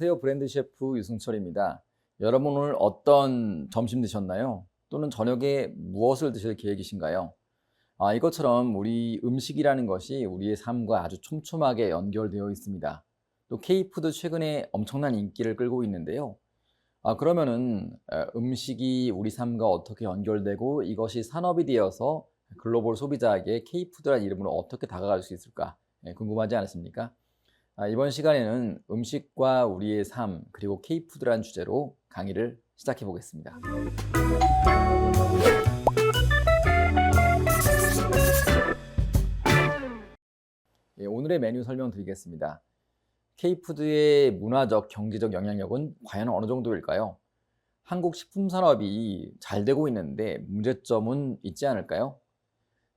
안녕하세요. 브랜드 셰프 유승철입니다. 여러분 오늘 어떤 점심 드셨나요? 또는 저녁에 무엇을 드실 계획이신가요? 이것처럼 우리 음식이라는 것이 우리의 삶과 아주 촘촘하게 연결되어 있습니다. 또 K푸드 최근에 엄청난 인기를 끌고 있는데요. 그러면은 음식이 우리 삶과 어떻게 연결되고 이것이 산업이 되어서 글로벌 소비자에게 K푸드라는 이름으로 어떻게 다가갈 수 있을까? 궁금하지 않으십니까? 이번 시간에는 음식과 우리의 삶, 그리고 K푸드라는 주제로 강의를 시작해 보겠습니다. 오늘의 메뉴 설명드리겠습니다. K푸드의 문화적, 경제적 영향력은 과연 어느 정도일까요? 한국 식품 산업이 잘 되고 있는데 문제점은 있지 않을까요?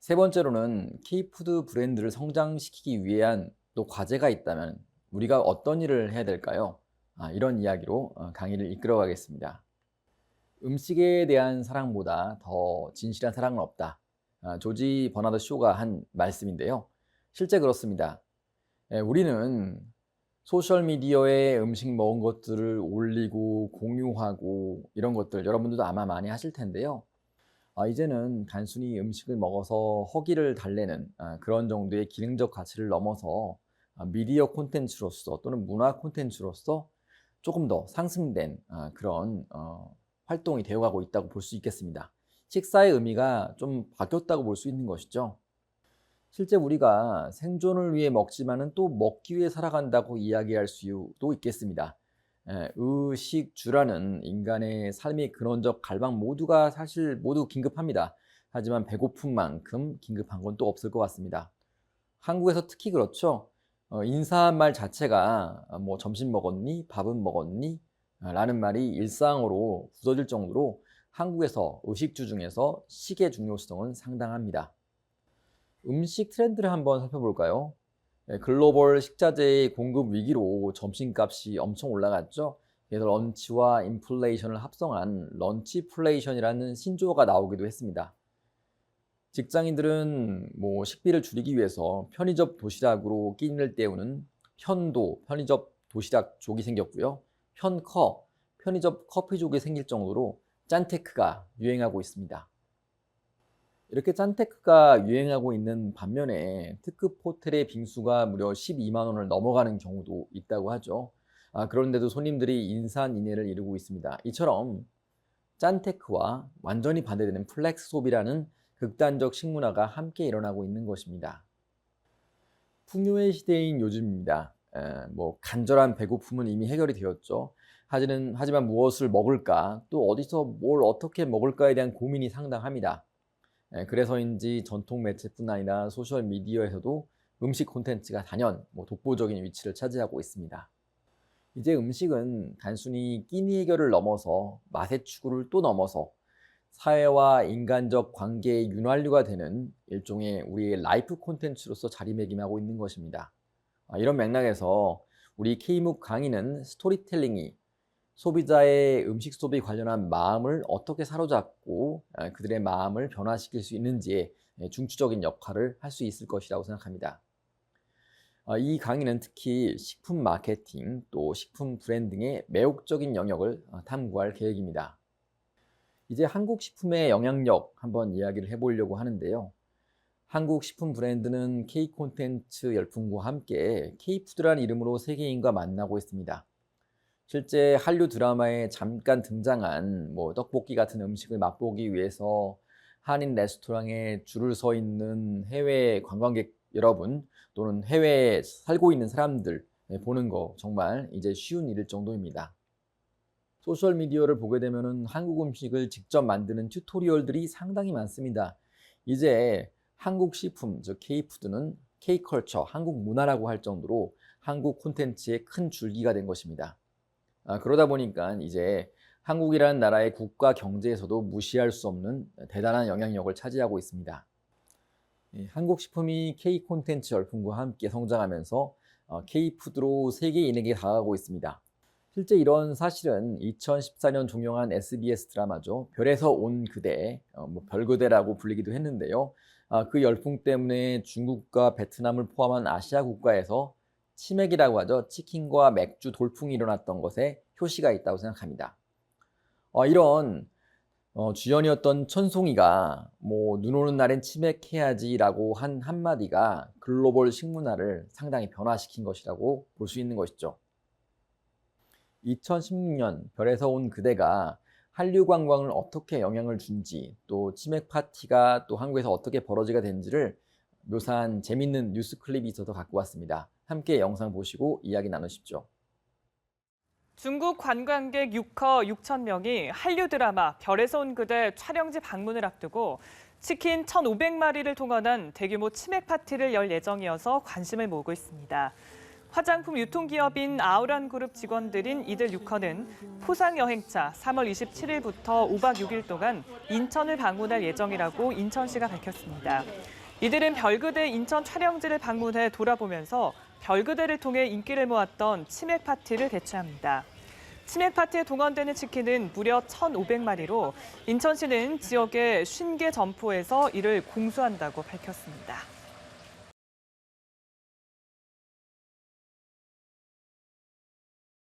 세 번째로는 K푸드 브랜드를 성장시키기 위한 또 과제가 있다면 우리가 어떤 일을 해야 될까요? 이런 이야기로 강의를 이끌어 가겠습니다. 음식에 대한 사랑보다 더 진실한 사랑은 없다. 조지 버나드 쇼가 한 말씀인데요. 실제 그렇습니다. 우리는 소셜미디어에 음식 먹은 것들을 올리고 공유하고 이런 것들 여러분들도 아마 많이 하실 텐데요. 이제는 단순히 음식을 먹어서 허기를 달래는 그런 정도의 기능적 가치를 넘어서 미디어 콘텐츠로서 또는 문화 콘텐츠로서 조금 더 상승된 그런 활동이 되어가고 있다고 볼 수 있겠습니다. 식사의 의미가 좀 바뀌었다고 볼 수 있는 것이죠. 실제 우리가 생존을 위해 먹지만은 또 먹기 위해 살아간다고 이야기할 수도 있겠습니다. 의식주라는 인간의 삶의 근원적 갈망 모두가 사실 모두 긴급합니다. 하지만 배고픔만큼 긴급한 건 또 없을 것 같습니다. 한국에서 특히 그렇죠. 인사한 말 자체가 뭐 점심 먹었니? 밥은 먹었니? 라는 말이 일상으로 굳어질 정도로 한국에서 의식주 중에서 식의 중요성은 상당합니다. 음식 트렌드를 한번 살펴볼까요? 글로벌 식자재의 공급 위기로 점심값이 엄청 올라갔죠. 그래서 런치와 인플레이션을 합성한 런치플레이션이라는 신조어가 나오기도 했습니다. 직장인들은 뭐 식비를 줄이기 위해서 편의점 도시락으로 끼니를 때우는 편도, 편의점 도시락족이 생겼고요. 편커, 편의점 커피족이 생길 정도로 짠테크가 유행하고 있습니다. 이렇게 짠테크가 유행하고 있는 반면에 특급 호텔의 빙수가 무려 12만 원을 넘어가는 경우도 있다고 하죠. 그런데도 손님들이 인산인해를 이루고 있습니다. 이처럼 짠테크와 완전히 반대되는 플렉스 소비라는 극단적 식문화가 함께 일어나고 있는 것입니다. 풍요의 시대인 요즘입니다. 뭐 간절한 배고픔은 이미 해결이 되었죠. 하지만 무엇을 먹을까, 또 어디서 뭘 어떻게 먹을까에 대한 고민이 상당합니다. 그래서인지 전통 매체뿐 아니라 소셜 미디어에서도 음식 콘텐츠가 단연 독보적인 위치를 차지하고 있습니다. 이제 음식은 단순히 끼니 해결을 넘어서 맛의 추구를 또 넘어서 사회와 인간적 관계의 윤활유가 되는 일종의 우리의 라이프 콘텐츠로서 자리매김하고 있는 것입니다. 이런 맥락에서 우리 K묵 강의는 스토리텔링이 소비자의 음식 소비 관련한 마음을 어떻게 사로잡고 그들의 마음을 변화시킬 수 있는지에 중추적인 역할을 할 수 있을 것이라고 생각합니다. 이 강의는 특히 식품 마케팅 또 식품 브랜딩의 매혹적인 영역을 탐구할 계획입니다. 이제 한국 식품의 영향력 한번 이야기를 해보려고 하는데요. 한국 식품 브랜드는 K 콘텐츠 열풍과 함께 K푸드라는 이름으로 세계인과 만나고 있습니다. 실제 한류 드라마에 잠깐 등장한 떡볶이 같은 음식을 맛보기 위해서 한인 레스토랑에 줄을 서 있는 해외 관광객 여러분 또는 해외에 살고 있는 사람들 보는 거 정말 이제 쉬운 일일 정도입니다. 소셜미디어를 보게 되면은 한국 음식을 직접 만드는 튜토리얼들이 상당히 많습니다. 이제 한국 식품, 즉 K푸드는 K컬처, 한국 문화라고 할 정도로 한국 콘텐츠의 큰 줄기가 된 것입니다. 그러다 보니까 이제 한국이라는 나라의 국가 경제에서도 무시할 수 없는 대단한 영향력을 차지하고 있습니다. 한국 식품이 K 콘텐츠 열풍과 함께 성장하면서 K푸드로 세계인에게 다가가고 있습니다. 실제 이런 사실은 2014년 종영한 SBS 드라마죠. 별에서 온 그대, 별그대라고 불리기도 했는데요. 그 열풍 때문에 중국과 베트남을 포함한 아시아 국가에서 치맥이라고 하죠. 치킨과 맥주 돌풍이 일어났던 것에 효시가 있다고 생각합니다. 이런 주연이었던 천송이가 눈 오는 날엔 치맥해야지라고 한 한마디가 글로벌 식문화를 상당히 변화시킨 것이라고 볼 수 있는 것이죠. 2016년 별에서 온 그대가 한류 관광을 어떻게 영향을 준지, 또 치맥 파티가 또 한국에서 어떻게 벌어지게 된지를 묘사한 재밌는 뉴스 클립이 있어서 갖고 왔습니다. 함께 영상 보시고 이야기 나누십시오. 중국 관광객 6억 6천 명이 한류 드라마 별에서 온 그대 촬영지 방문을 앞두고 치킨 1,500마리를 동원한 대규모 치맥 파티를 열 예정이어서 관심을 모으고 있습니다. 화장품 유통기업인 아우란그룹 직원들인 이들 6허는 포상여행차 3월 27일부터 5박 6일 동안 인천을 방문할 예정이라고 인천시가 밝혔습니다. 이들은 별그대 인천 촬영지를 방문해 돌아보면서 별그대를 통해 인기를 모았던 치맥 파티를 개최합니다. 치맥 파티에 동원되는 치킨은 무려 1,500마리로 인천시는 지역의 50개 점포에서 이를 공수한다고 밝혔습니다.